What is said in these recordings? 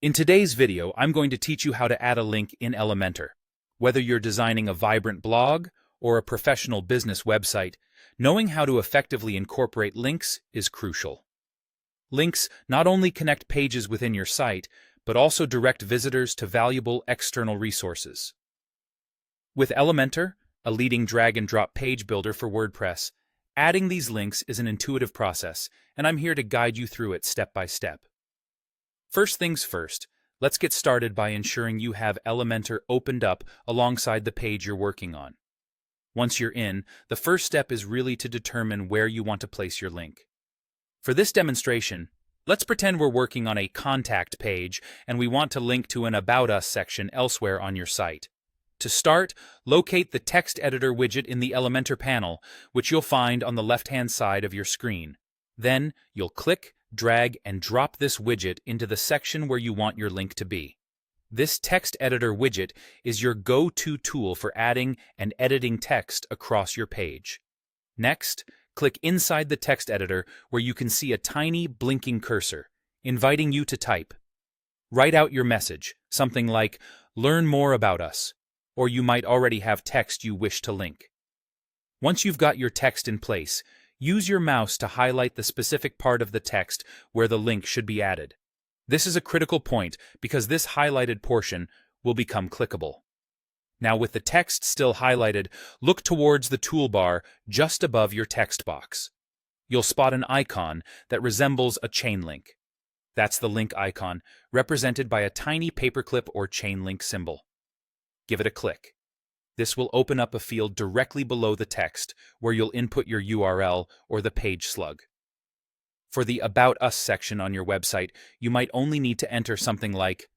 In today's video, I'm going to teach you how to add a link in Elementor. Whether you're designing a vibrant blog or a professional business website, knowing how to effectively incorporate links is crucial. Links not only connect pages within your site, but also direct visitors to valuable external resources. With Elementor, a leading drag-and-drop page builder for WordPress, adding these links is an intuitive process, and I'm here to guide you through it step by step. First things first, let's get started by ensuring you have Elementor opened up alongside the page you're working on. Once you're in, the first step is really to determine where you want to place your link. For this demonstration, let's pretend we're working on a contact page and we want to link to an About Us section elsewhere on your site. To start, locate the text editor widget in the Elementor panel, which you'll find on the left-hand side of your screen. Then, you'll click, drag, and drop this widget into the section where you want your link to be. This text editor widget is your go-to tool for adding and editing text across your page. Next, click inside the text editor where you can see a tiny blinking cursor, inviting you to type. Write out your message, something like, "Learn more about us," or you might already have text you wish to link. Once you've got your text in place, use your mouse to highlight the specific part of the text where the link should be added. This is a critical point because this highlighted portion will become clickable. Now, with the text still highlighted, look towards the toolbar just above your text box. You'll spot an icon that resembles a chain link. That's the link icon, represented by a tiny paperclip or chain link symbol. Give it a click. This will open up a field directly below the text where you'll input your URL or the page slug. For the About Us section on your website, you might only need to enter something like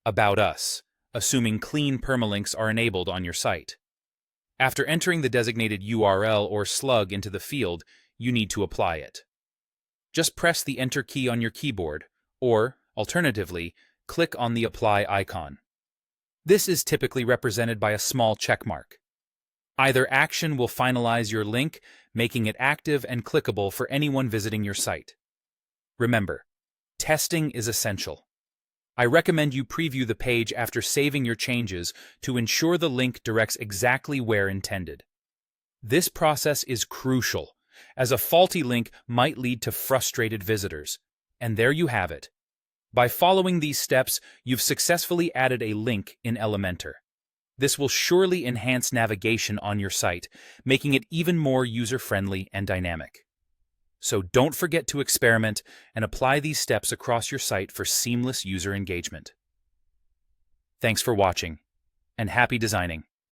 About Us, assuming clean permalinks are enabled on your site. After entering the designated URL or slug into the field, you need to apply it. Just press the Enter key on your keyboard, or, alternatively, click on the Apply icon. This is typically represented by a small checkmark. Either action will finalize your link, making it active and clickable for anyone visiting your site. Remember, testing is essential. I recommend you preview the page after saving your changes to ensure the link directs exactly where intended. This process is crucial, as a faulty link might lead to frustrated visitors. And there you have it. By following these steps, you've successfully added a link in Elementor. This will surely enhance navigation on your site, making it even more user-friendly and dynamic. So don't forget to experiment and apply these steps across your site for seamless user engagement. Thanks for watching, and happy designing!